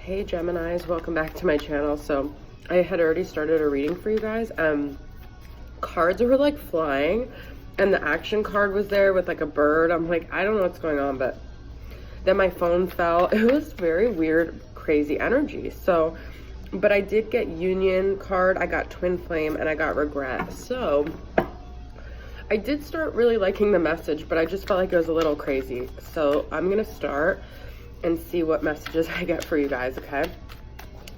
Hey Geminis, welcome back to my channel. So I had already started a reading for you guys. Cards were like flying and the action card was there with like a bird. I'm like, I don't know what's going on, but then my phone fell. It was very weird, crazy energy. So, but I did get Union card, I got Twin Flame, and I got Regret. So I did start really liking the message, but I just felt like it was a little crazy. So I'm gonna start and see what messages I get for you guys, okay?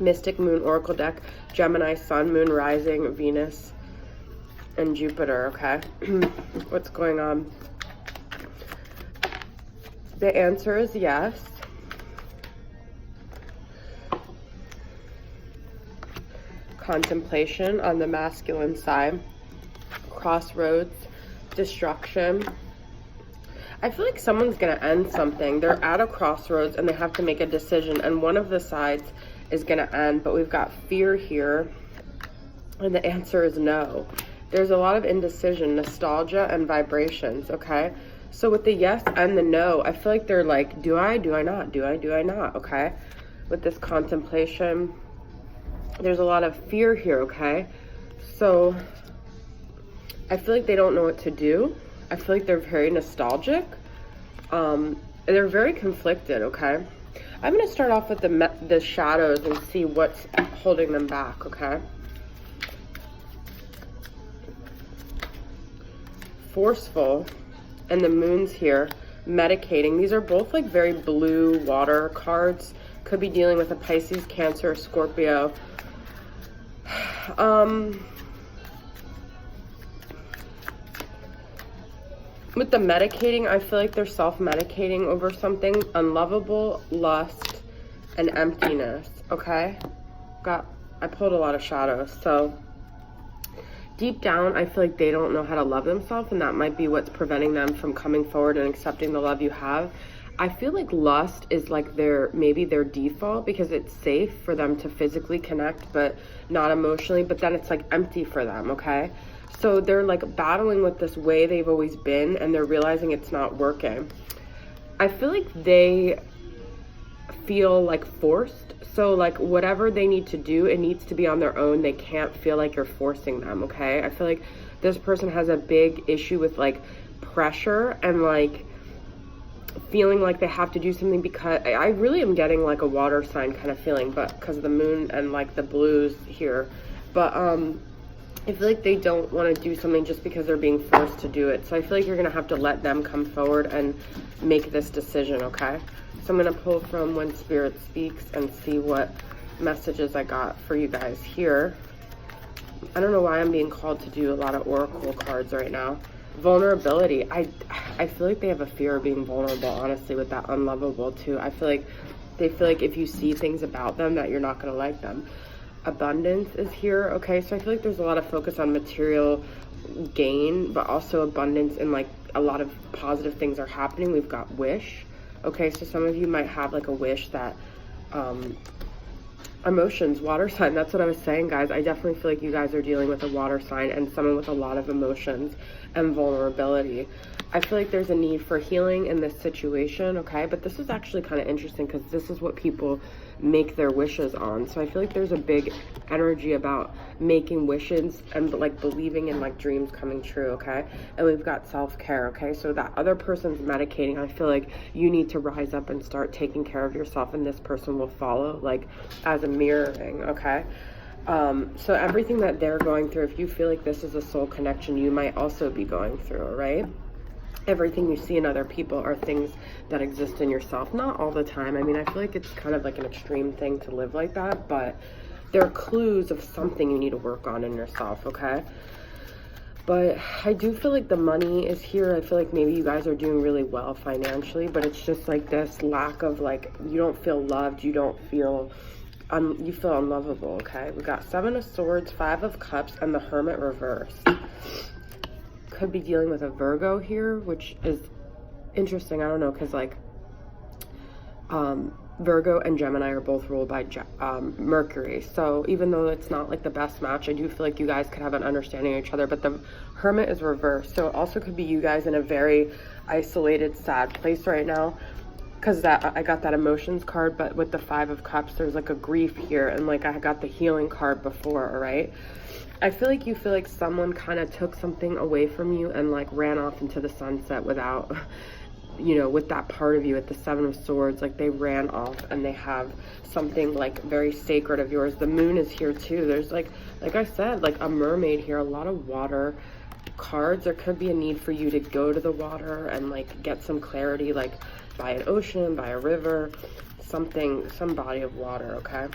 Mystic Moon Oracle deck, Gemini, Sun, Moon, Rising, Venus, and Jupiter, okay? What's going on? The answer is yes. Contemplation on the masculine side. Crossroads, destruction. I feel like someone's gonna end something. They're at a crossroads and they have to make a decision, and one of the sides is gonna end, but we've got fear here, and the answer is no. There's a lot of indecision, nostalgia, and vibrations, okay? So with the yes and the no, I feel like they're like, do I not, do I not, okay? With this contemplation, there's a lot of fear here, okay? So I feel like they don't know what to do. I feel like they're very nostalgic. They're very conflicted, okay? I'm going to start off with the shadows and see what's holding them back, okay? Forceful, and the moon's here. Medicating. These are both like very blue water cards. Could be dealing with a Pisces, Cancer, Scorpio. With the medicating, I feel like they're self-medicating over something. Unlovable, lust, and emptiness, okay? I pulled a lot of shadows, so deep down, I feel like they don't know how to love themselves, and that might be what's preventing them from coming forward and accepting the love you have. I feel like lust is like maybe their default because it's safe for them to physically connect, but not emotionally, but then it's like empty for them, okay? So they're like battling with this way they've always been, and they're realizing it's not working. I feel like they feel like forced. So like whatever they need to do, it needs to be on their own. They can't feel like you're forcing them, okay? I feel like this person has a big issue with like pressure and like feeling like they have to do something, because I really am getting like a water sign kind of feeling, but because of the moon and like the blues here. But I feel like they don't want to do something just because they're being forced to do it. So I feel like you're going to have to let them come forward and make this decision, okay? So I'm going to pull from When Spirit Speaks and see what messages I got for you guys here. I don't know why I'm being called to do a lot of oracle cards right now. Vulnerability. I feel like they have a fear of being vulnerable, honestly, with that unlovable too. I feel like they feel like if you see things about them that you're not going to like them. Abundance is here, okay? So I feel like there's a lot of focus on material gain, but also abundance, and like a lot of positive things are happening. We've got wish, okay? So some of you might have like a wish that emotions, water sign, that's what I was saying, guys. I definitely feel like you guys are dealing with a water sign and someone with a lot of emotions and vulnerability. I feel like there's a need for healing in this situation, okay? But this is actually kind of interesting because this is what people make their wishes on. So I feel like there's a big energy about making wishes and like believing in like dreams coming true, okay? And we've got self-care, okay? So that other person's medicating, I feel like you need to rise up and start taking care of yourself, and this person will follow like as a mirroring, okay? So everything that they're going through, if you feel like this is a soul connection, you might also be going through, right? Everything you see in other people are things that exist in yourself. Not all the time. I mean, I feel like it's kind of like an extreme thing to live like that, but they're clues of something you need to work on in yourself, okay? But I do feel like the money is here. I feel like maybe you guys are doing really well financially, but it's just like this lack of like, you don't feel loved, you don't feel you feel unlovable, okay? We got 7 of Swords, 5 of Cups, and the Hermit reversed. Could be dealing with a Virgo here, which is interesting. I don't know, because like Virgo and Gemini are both ruled by Mercury. So even though it's not like the best match, I do feel like you guys could have an understanding of each other. But the Hermit is reversed. So it also could be you guys in a very isolated, sad place right now. because I got that emotions card, but with the 5 of Cups, there's like a grief here, and like I got the healing card before, all right? I feel like you feel like someone kind of took something away from you and like ran off into the sunset without, you know, with that part of you at the 7 of Swords, like they ran off and they have something like very sacred of yours. The moon is here too. There's like I said, like a mermaid here, a lot of water cards. There could be a need for you to go to the water and like get some clarity, like by an ocean, by a river, something, some body of water, okay?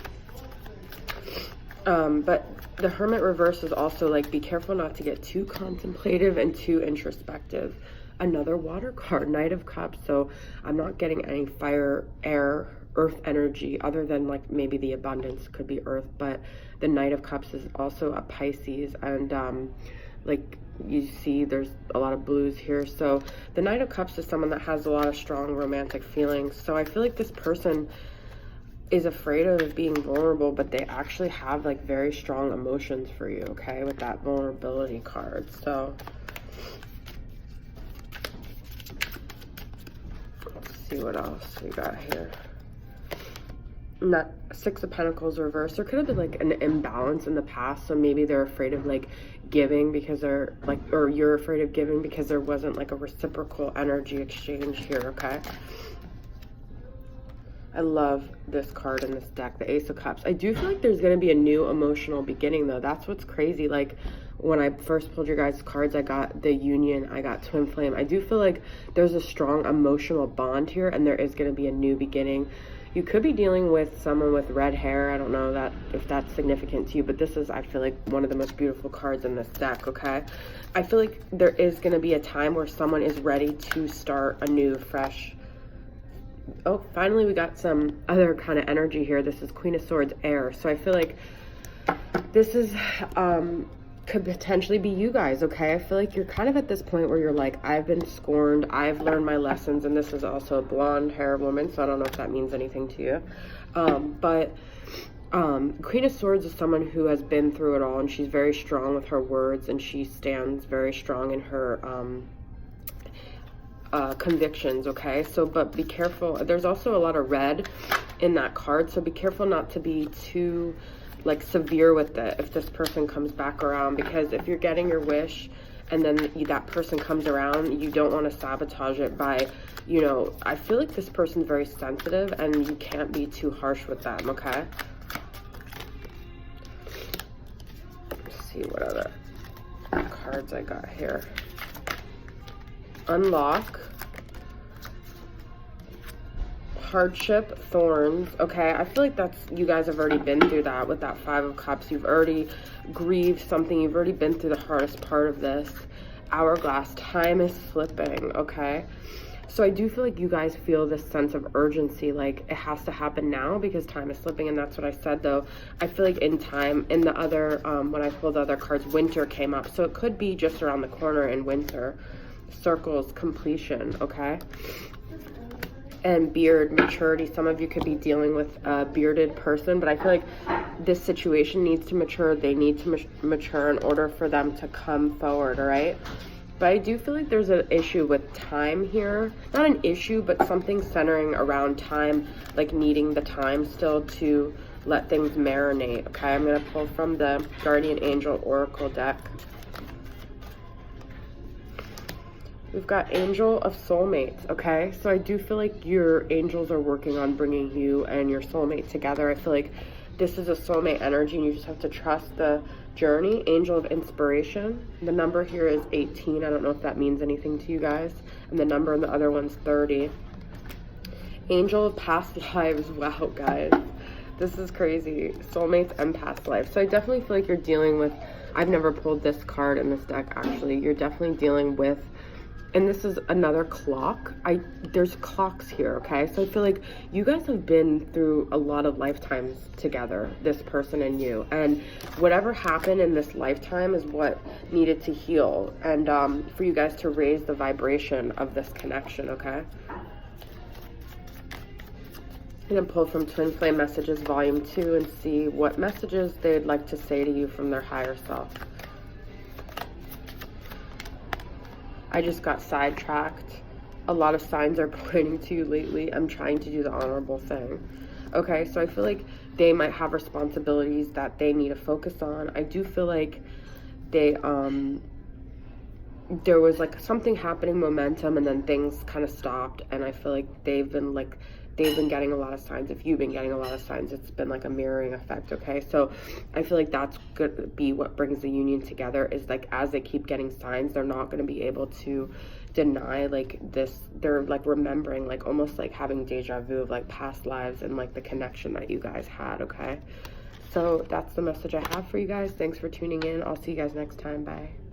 But the Hermit reverse is also like, be careful not to get too contemplative and too introspective. Another water card, Knight of Cups. So I'm not getting any fire, air, earth energy other than like maybe the abundance could be earth, but the Knight of Cups is also a Pisces, and like you see there's a lot of blues here. So the Knight of Cups is someone that has a lot of strong romantic feelings. So I feel like this person is afraid of being vulnerable, but they actually have like very strong emotions for you, okay, with that vulnerability card. So let's see what else we got here. Not 6 of Pentacles reversed. There could have been like an imbalance in the past, so maybe they're afraid of like giving because they're like, or you're afraid of giving because there wasn't like a reciprocal energy exchange here, okay? I love this card in this deck, the Ace of Cups. I do feel like there's going to be a new emotional beginning though. That's what's crazy. Like when I first pulled your guys' cards, I got the Union, I got Twin Flame. I do feel like there's a strong emotional bond here, and there is going to be a new beginning. You could be dealing with someone with red hair. I don't know that if that's significant to you, but this is, I feel like, one of the most beautiful cards in this deck, okay? I feel like there is going to be a time where someone is ready to start a new, fresh... Oh, finally we got some other kind of energy here. This is Queen of Swords, air. So I feel like this is... could potentially be you guys, okay? I feel like you're kind of at this point where you're like, I've been scorned, I've learned my lessons, and this is also a blonde hair woman, so I don't know if that means anything to you. Queen of Swords is someone who has been through it all, and she's very strong with her words, and she stands very strong in her convictions, okay? So, but be careful. There's also a lot of red in that card, so be careful not to be too like severe with it if this person comes back around, because if you're getting your wish and then that person comes around, you don't want to sabotage it by, you know, I feel like this person's very sensitive and you can't be too harsh with them, okay? Let's see what other cards I got here. Unlock, hardship, thorns, okay? I feel like that's, you guys have already been through that with that 5 of Cups. You've already grieved something. You've already been through the hardest part of this. Hourglass, time is slipping, okay? So I do feel like you guys feel this sense of urgency, like it has to happen now because time is slipping, and that's what I said though. I feel like in time, in the other, when I pulled the other cards, winter came up. So it could be just around the corner in winter. Circles, completion, okay? And beard, maturity. Some of you could be dealing with a bearded person, but I feel like this situation needs to mature. They need to mature in order for them to come forward, all right? But I do feel like there's an issue with time here. Not an issue, but something centering around time, like needing the time still to let things marinate, okay? I'm going to pull from the Guardian Angel Oracle deck. We've got Angel of Soulmates, okay? So I do feel like your angels are working on bringing you and your soulmate together. I feel like this is a soulmate energy and you just have to trust the journey. Angel of Inspiration. The number here is 18. I don't know if that means anything to you guys. And the number on the other one's 30. Angel of Past Lives. Wow, guys. This is crazy. Soulmates and past lives. So I definitely feel like you're dealing with... I've never pulled this card in this deck, actually. You're definitely dealing with... And this is another clock. There's clocks here, okay? So I feel like you guys have been through a lot of lifetimes together, this person and you. And whatever happened in this lifetime is what needed to heal. And for you guys to raise the vibration of this connection, okay? I'm going to pull from Twin Flame Messages Volume 2 and see what messages they'd like to say to you from their higher self. I just got sidetracked. a lot of signs are pointing to you lately. I'm trying to do the honorable thing. Okay, so I feel like they might have responsibilities that they need to focus on. I do feel like they, there was like something happening, momentum, and then things kind of stopped. And I feel like they've been getting a lot of signs. If you've been getting a lot of signs, it's been like a mirroring effect. Okay, so I feel like that's gonna be what brings the union together, is like as they keep getting signs, they're not going to be able to deny like this. They're like remembering, like almost like having deja vu of like past lives and like the connection that you guys had. Okay, so that's the message I have for you guys. Thanks for tuning in. I'll see you guys next time. Bye.